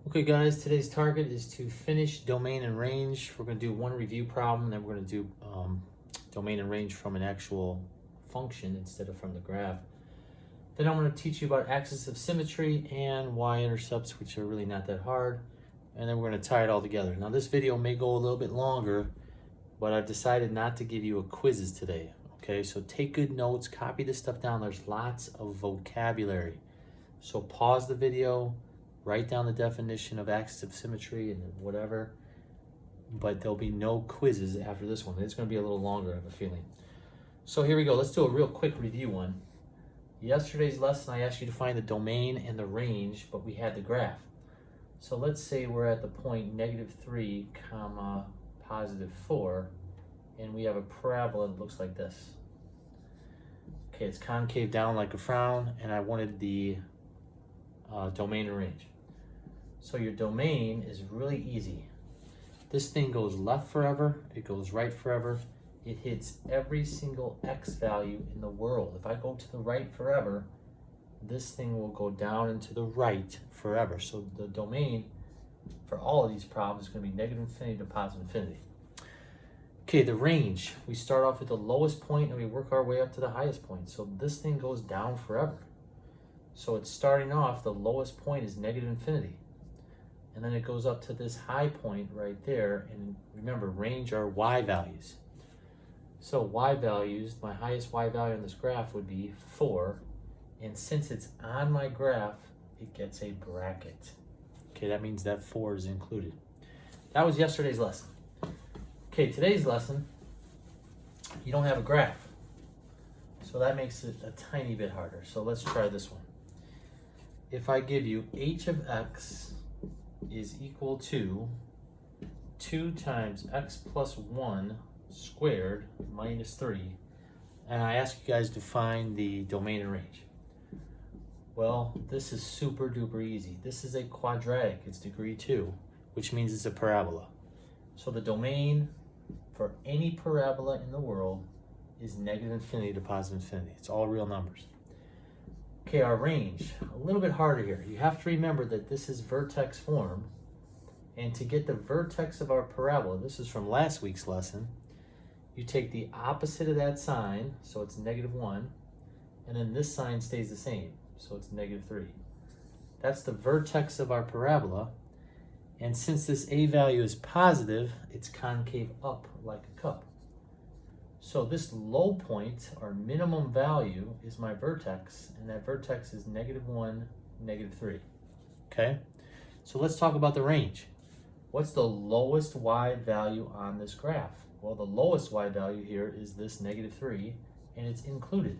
Okay guys, today's target is to finish domain and range. We're going to do one review problem, then we're going to do domain and range from an actual function instead of from the graph. Then I'm going to teach you about axis of symmetry and y-intercepts, which are really not that hard. And then we're going to tie it all together. Now this video may go a little bit longer, but I've decided not to give you a quizzes today. Okay, so take good notes, copy this stuff down. There's lots of vocabulary. So pause the video, write down the definition of axis of symmetry and whatever, but there'll be no quizzes after this one. It's going to be a little longer, I have a feeling. So here we go. Let's do a real quick review one. Yesterday's lesson, I asked you to find the domain and the range, but we had the graph. So let's say we're at the point -3, +4, and we have a parabola that looks like this. Okay, it's concave down like a frown, and I wanted the domain and range. So your domain is really easy. This thing goes left forever, it goes right forever, it hits every single x value in the world. If I go to the right forever, this thing will go down and to the right forever. So the domain for all of these problems is going to be -infinity to +infinity. Okay, the range. We start off with the lowest point and we work our way up to the highest point. So this thing goes down forever. So it's starting off, the lowest point is -infinity. And then it goes up to this high point right there. And remember, range are y values. So y values, my highest y value on this graph would be 4. And since it's on my graph, it gets a bracket. Okay, that means that 4 is included. That was yesterday's lesson. Okay, today's lesson, you don't have a graph. So that makes it a tiny bit harder. So let's try this one. If I give you h of x is equal to 2 times x plus 1 squared minus 3, and I ask you guys to find the domain and range. Well, this is super duper easy. This is a quadratic, it's degree 2, which means it's a parabola. So the domain for any parabola in the world is -infinity to +infinity. It's all real numbers. Okay, our range, a little bit harder here. You have to remember that this is vertex form, and to get the vertex of our parabola, this is from last week's lesson, you take the opposite of that sign, so it's -1, and then this sign stays the same, so it's -3. That's the vertex of our parabola, and since this a value is positive, it's concave up like a cup. So this low point, or minimum value, is my vertex, and that vertex is -1, -3. Okay? So let's talk about the range. What's the lowest y value on this graph? Well, the lowest y value here is this -3, and it's included.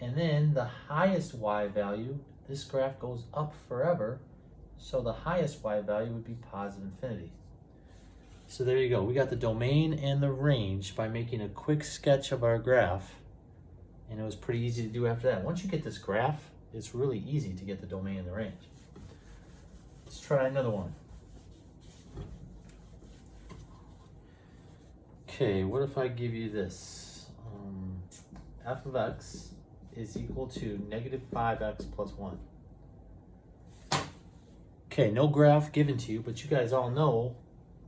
And then the highest y value, this graph goes up forever, so the highest y value would be +infinity. So there you go. We got the domain and the range by making a quick sketch of our graph. And it was pretty easy to do after that. Once you get this graph, it's really easy to get the domain and the range. Let's try another one. Okay, what if I give you this? F of x is equal to -5x plus 1. Okay, no graph given to you, but you guys all know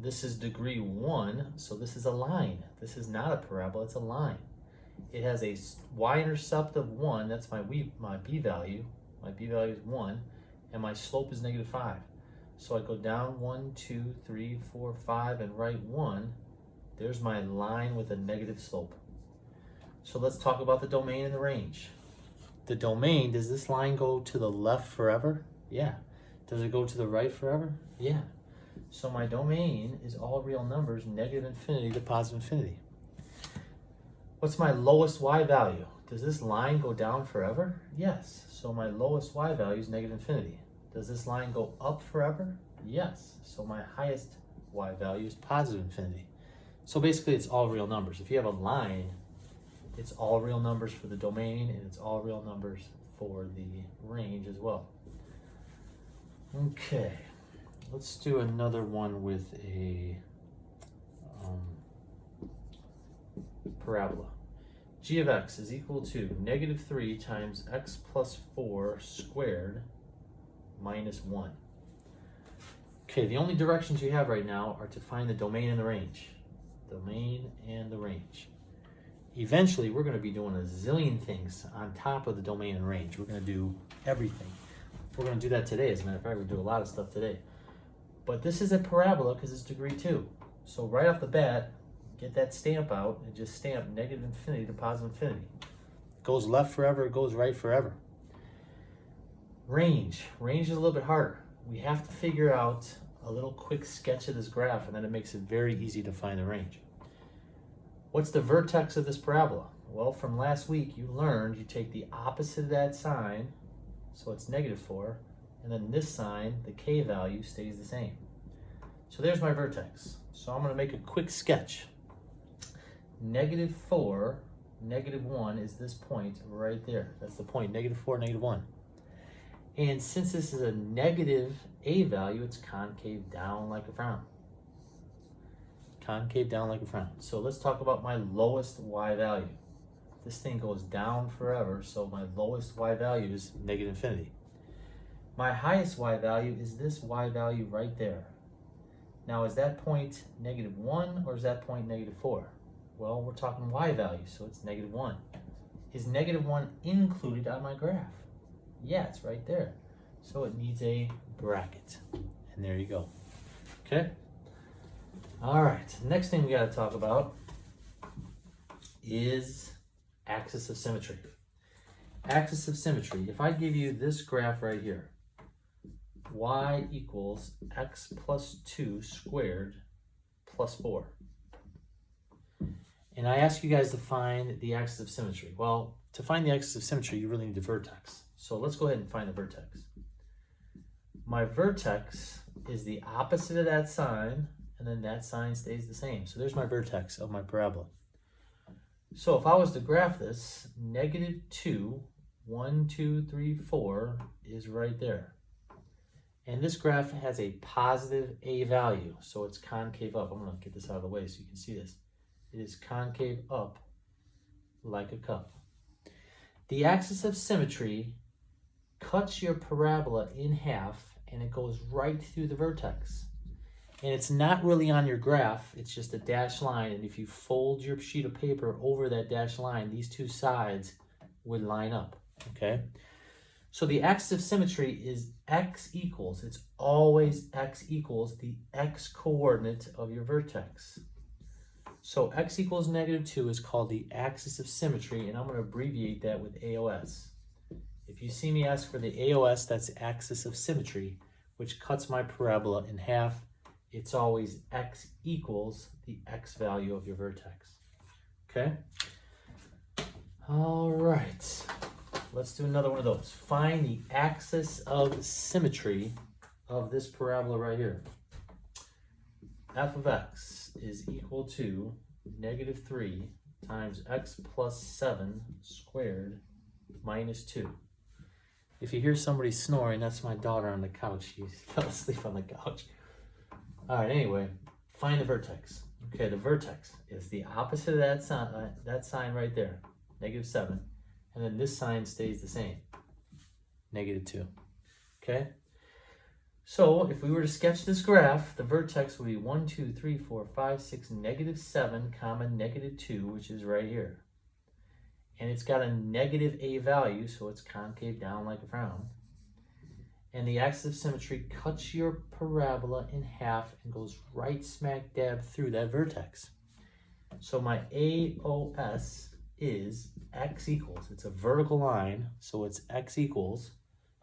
this is degree 1, so this is a line. This is not a parabola, it's a line. It has a y-intercept of 1, that's my b value. My b value is 1, and my slope is -5. So I go down 1, 2, 3, 4, 5, and right 1. There's my line with a negative slope. So let's talk about the domain and the range. The domain, does this line go to the left forever? Yeah. Does it go to the right forever? Yeah. So my domain is all real numbers, -infinity to +infinity. What's my lowest y value? Does this line go down forever? Yes. So my lowest y value is -infinity. Does this line go up forever? Yes. So my highest y value is +infinity. So basically it's all real numbers. If you have a line, it's all real numbers for the domain, and it's all real numbers for the range as well. Okay, let's do another one with a parabola. G of x is equal to -3 times x plus 4 squared minus 1. Okay, the only directions you have right now are to find the domain and the range. Domain and the range. Eventually, we're going to be doing a zillion things on top of the domain and range. We're going to do everything. We're going to do that today. As a matter of fact, we do a lot of stuff today. But this is a parabola because it's degree 2. So right off the bat, get that stamp out and just stamp negative infinity to positive infinity. It goes left forever, it goes right forever. Range. Range is a little bit harder. We have to figure out a little quick sketch of this graph, and then it makes it very easy to find the range. What's the vertex of this parabola? Well, from last week, you learned you take the opposite of that sign, so it's -4, and then this sign, the k value, stays the same. So there's my vertex. So I'm going to make a quick sketch. -4, -1 is this point right there. That's the point, -4, -1. And since this is a negative a value, it's concave down like a frown. Concave down like a frown. So let's talk about my lowest y value. This thing goes down forever, so my lowest y value is -infinity. My highest y value is this y value right there. Now, is that point -1 or is that point -4? Well, we're talking y value, so it's -1. Is -1 included on my graph? Yeah, it's right there. So it needs a bracket. And there you go. Okay? All right, next thing we got to talk about is axis of symmetry. Axis of symmetry. If I give you this graph right here, y equals x plus 2 squared plus 4. And I ask you guys to find the axis of symmetry. Well, to find the axis of symmetry, you really need the vertex. So let's go ahead and find the vertex. My vertex is the opposite of that sign, and then that sign stays the same. So there's my vertex of my parabola. So if I was to graph this, -2, 1, 2, 3, 4 is right there. And this graph has a positive a value, so it's concave up. I'm going to get this out of the way so you can see this. It is concave up like a cup. The axis of symmetry cuts your parabola in half, and it goes right through the vertex. And it's not really on your graph, it's just a dashed line, and if you fold your sheet of paper over that dashed line, these two sides would line up, okay? So the axis of symmetry is x equals, it's always x equals the x coordinate of your vertex. So x equals -2 is called the axis of symmetry, and I'm going to abbreviate that with AOS. If you see me ask for the AOS, that's axis of symmetry, which cuts my parabola in half. It's always x equals the x value of your vertex. Okay? All right. Let's do another one of those. Find the axis of symmetry of this parabola right here. F of x is equal to -3 times x plus 7 squared minus 2. If you hear somebody snoring, that's my daughter on the couch. She fell asleep on the couch. All right, anyway, find the vertex. Okay, the vertex is the opposite of that sign right there, -7. And then this sign stays the same, -2. Okay? So if we were to sketch this graph, the vertex would be 1, 2, 3, 4, 5, 6, -7, comma, -2, which is right here. And it's got a negative a value, so it's concave down like a frown. And the axis of symmetry cuts your parabola in half and goes right smack dab through that vertex. So my AOS is x equals, it's a vertical line, so it's x equals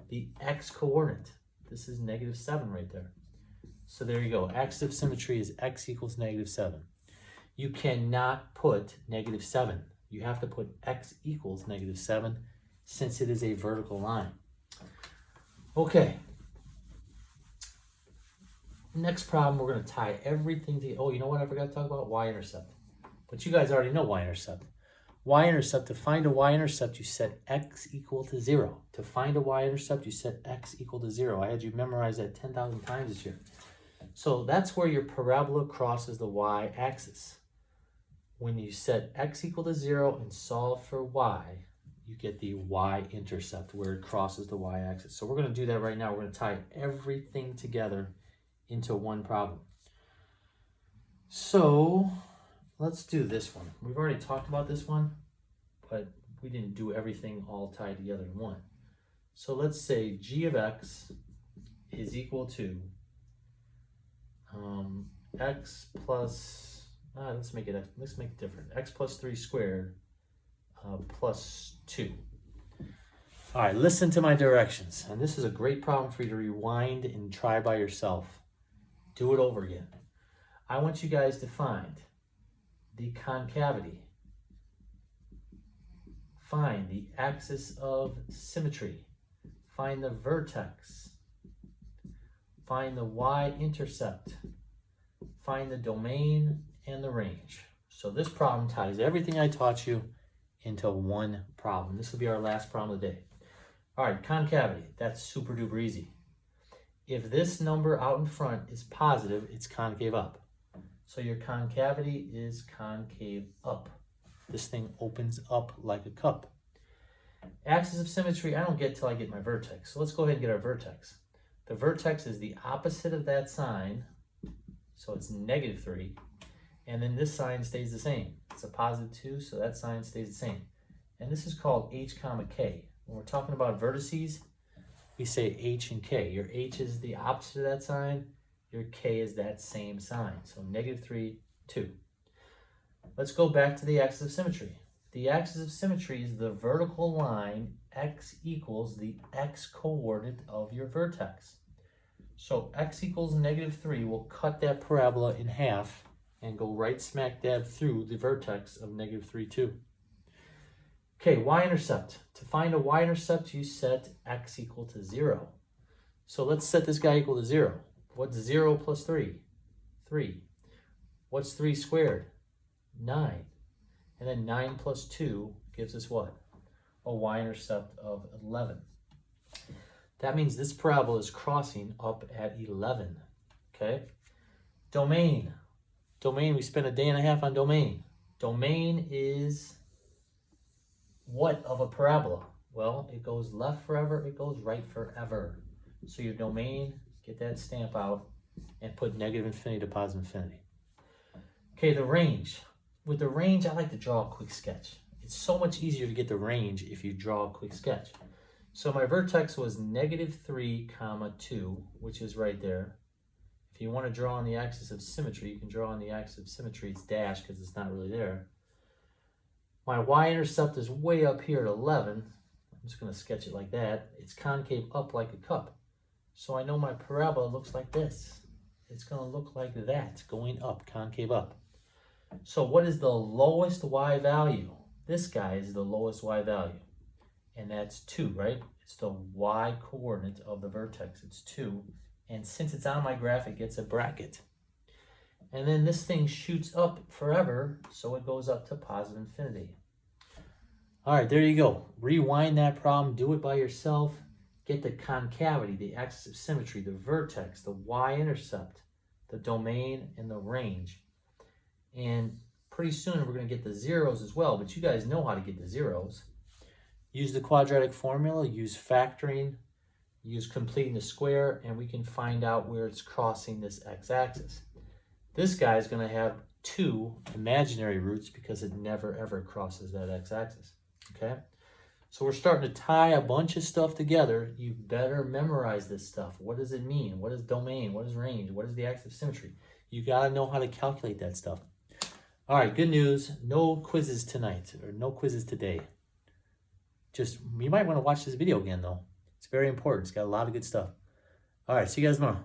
the x coordinate. This is -7 right there. So there you go. Axis of symmetry is x equals -7. You cannot put -7. You have to put x equals -7 since it is a vertical line. Okay. Next problem, we're going to tie everything together. Oh, you know what? I forgot to talk about y-intercept. But you guys already know y-intercept. Y-intercept, to find a y-intercept, you set x equal to 0. To find a y-intercept, you set x equal to 0. I had you memorize that 10,000 times this year. So that's where your parabola crosses the y-axis. When you set x equal to 0 and solve for y, you get the y-intercept where it crosses the y-axis. So we're going to do that right now. We're going to tie everything together into one problem. So let's do this one. We've already talked about this one, but we didn't do everything all tied together in one. So let's say g of x is equal to x plus, let's make it different. X plus 3 squared plus 2. All right, listen to my directions. And this is a great problem for you to rewind and try by yourself. Do it over again. I want you guys to find the concavity. Find the axis of symmetry. Find the vertex. Find the y-intercept. Find the domain and the range. So this problem ties everything I taught you into one problem. This will be our last problem of the day. All right, concavity. That's super duper easy. If this number out in front is positive, it's concave up. So your concavity is concave up. This thing opens up like a cup. Axis of symmetry, I don't get till I get my vertex. So let's go ahead and get our vertex. The vertex is the opposite of that sign. So it's -3. And then this sign stays the same. It's a +2, so that sign stays the same. And this is called h comma k. When we're talking about vertices, we say h and k. Your h is the opposite of that sign. Your k is that same sign. So -3, 2. Let's go back to the axis of symmetry. The axis of symmetry is the vertical line x equals the x coordinate of your vertex. So x equals -3 will cut that parabola in half and go right smack dab through the vertex of -3, 2. Okay, y-intercept. To find a y-intercept, you set x equal to 0. So let's set this guy equal to 0. What's 0 plus 3? 3. What's 3 squared? 9. And then 9 plus 2 gives us what? A y-intercept of 11. That means this parabola is crossing up at 11. Okay? Domain. Domain, we spent a day and a half on domain. Domain is what of a parabola? Well, it goes left forever, it goes right forever. So your domain, get that stamp out and put -infinity to +infinity. Okay, the range. With the range, I like to draw a quick sketch. It's so much easier to get the range if you draw a quick sketch. So my vertex was -3, 2, which is right there. If you want to draw on the axis of symmetry, you can draw on the axis of symmetry. It's dashed because it's not really there. My y-intercept is way up here at 11. I'm just going to sketch it like that. It's concave up like a cup. So I know my parabola looks like this. It's going to look like that, going up, concave up. So what is the lowest y value? This guy is the lowest y value. And that's 2, right? It's the y coordinate of the vertex. It's 2. And since it's on my graph, it gets a bracket. And then this thing shoots up forever, so it goes up to +infinity. All right, there you go. Rewind that problem. Do it by yourself. Get the concavity, the axis of symmetry, the vertex, the y-intercept, the domain, and the range. And pretty soon we're going to get the zeros as well, but you guys know how to get the zeros. Use the quadratic formula, use factoring, use completing the square, and we can find out where it's crossing this x-axis. This guy is going to have 2 imaginary roots because it never ever crosses that x-axis. Okay? So we're starting to tie a bunch of stuff together. You better memorize this stuff. What does it mean? What is domain? What is range? What is the axis of symmetry? You got to know how to calculate that stuff. All right, good news. No quizzes tonight, or no quizzes today. Just, you might want to watch this video again, though. It's very important. It's got a lot of good stuff. All right, see you guys tomorrow.